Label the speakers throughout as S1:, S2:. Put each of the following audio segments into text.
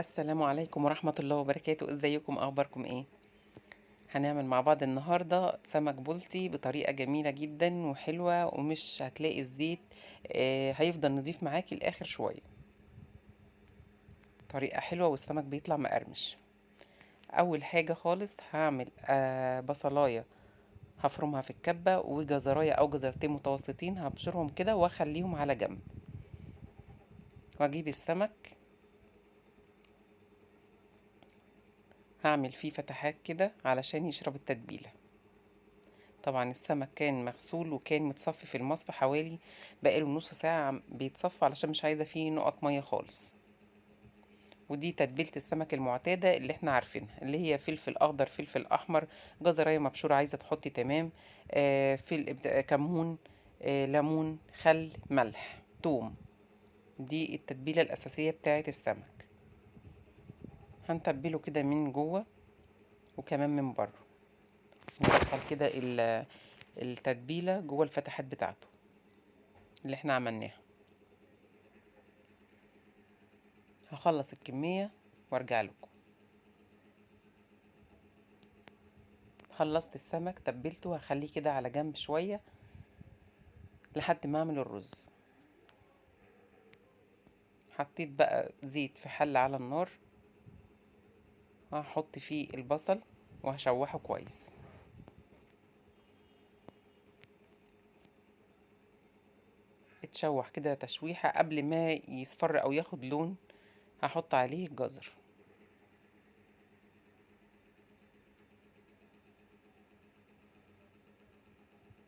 S1: السلام عليكم ورحمة الله وبركاته، ازيكم اخباركم ايه؟ هنعمل مع بعض النهاردة سمك بلطي بطريقة جميلة جدا وحلوة ومش هتلاقي الزيت. هيفضل نضيف معاكي الاخر شوية. طريقة حلوة والسمك بيطلع مقرمش. اول حاجة خالص هعمل بصلاية، هفرمها في الكبة، وجزراية او جزرتين متوسطين هبشرهم كده واخليهم على جنب، واجيب السمك هعمل فيه فتحات كده علشان يشرب التتبيلة. طبعا السمك كان مغسول وكان متصفي في المصفى حوالي بقاله نص ساعة بيتصفى علشان مش عايزة فيه نقط مية خالص. ودي تتبيلة السمك المعتادة اللي احنا عارفينها، اللي هي فلفل اخضر، فلفل احمر، جزراية مبشورة عايزة تحطي تمام، كمون، ليمون، خل، ملح، توم. دي التتبيلة الاساسية بتاعة السمك. هنتبله كده من جوه وكمان من بره، ندخل كده التتبيلة جوه الفتحات بتاعته اللي احنا عملناها. هخلص الكمية وارجع لكم. خلصت السمك تبلته، هخليه كده على جنب شوية لحد ما اعمل الرز. حطيت بقى زيت في حلة على النار، وهحط فيه البصل وهشوحه كويس. اتشوح كده تشويحة قبل ما يصفر او ياخد لون، هحط عليه الجزر.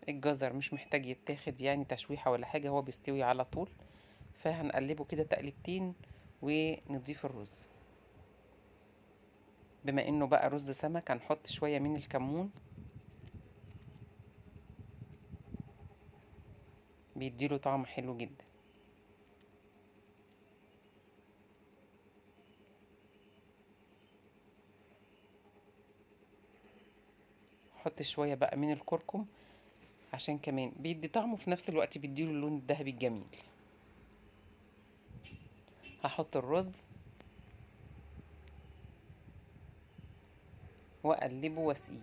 S1: الجزر مش محتاج يتاخد يعني تشويحة ولا حاجة، هو بيستوي على طول. فهنقلبه كده تقليبتين ونضيف الرز. بما انه بقى رز سمك هنحط شوية من الكمون، بيديله طعم حلو جدا. حط شوية بقى من الكركم عشان كمان بيدي طعمه، في نفس الوقت بيديله اللون الذهبي الجميل. هحط الرز واقلبه واسقيه.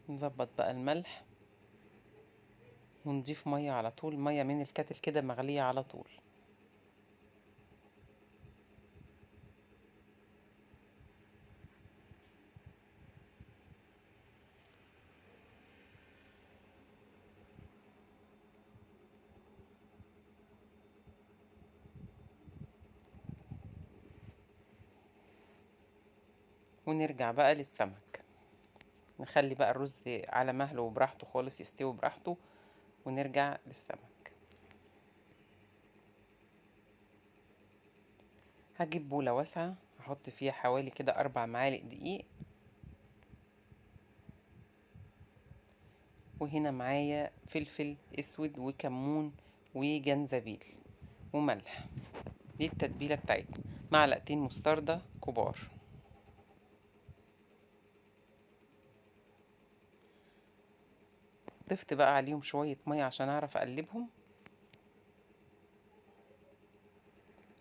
S1: نظبط بقى الملح ونضيف مية على طول، مية من الكاتل كده مغلية على طول. ونرجع بقى للسمك، نخلي بقى الرز على مهله وبراحته خالص يستوي براحته، ونرجع للسمك. هجيب بولة واسعة هحط فيها حوالي كده 4 معالق دقيق، وهنا معايا فلفل اسود وكمون وجنزبيل وملح. دي التتبيلة بتاعتنا. معلقتين مستردة كبار. ضفت بقى عليهم شوية مية عشان اعرف اقلبهم،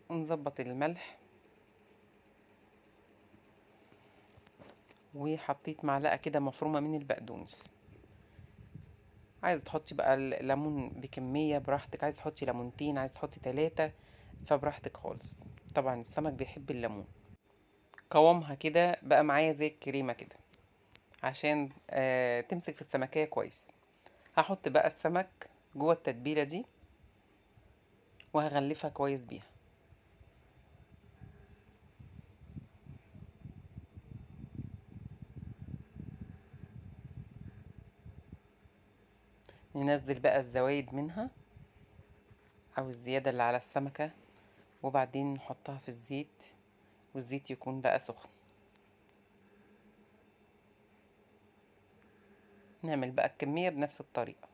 S1: ونظبط الملح. وحطيت معلقة كده مفرومة من البقدونس. عايزة تحطي بقى الليمون بكمية براحتك، عايزة تحطي ليمونتين، عايزة تحطي 3، فبراحتك خالص. طبعا السمك بيحب الليمون. قوامها كده بقى معايا زي الكريمة كده عشان تمسك في السمكية كويس. هحط بقى السمك جوه التتبيلة دي وهغلفها كويس بيها. ننزل بقى الزوايد منها او الزيادة اللي على السمكة، وبعدين نحطها في الزيت، والزيت يكون بقى سخن. نعمل بقى الكمية بنفس الطريقة.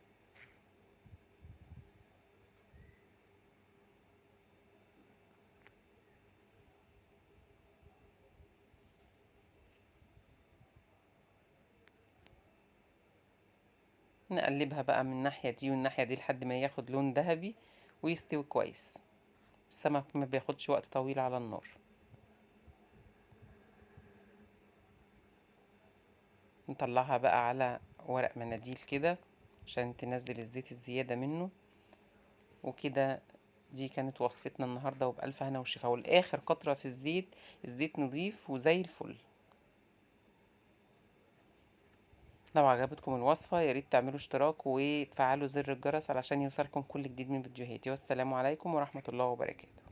S1: نقلبها بقى من الناحية دي والناحية دي لحد ما ياخد لون ذهبي ويستوي كويس. السمك ما بياخدش وقت طويل على النار. نطلعها بقى على ورق مناديل كده عشان تنزل الزيت الزيادة منه. وكده دي كانت وصفتنا النهاردة، وبألف هنا وشفا. والآخر قطرة في الزيت، الزيت نضيف وزي الفل. لو عجبتكم الوصفة ياريت تعملوا اشتراك وتفعلوا زر الجرس علشان يوصلكم كل جديد من فيديوهاتي. والسلام عليكم ورحمة الله وبركاته.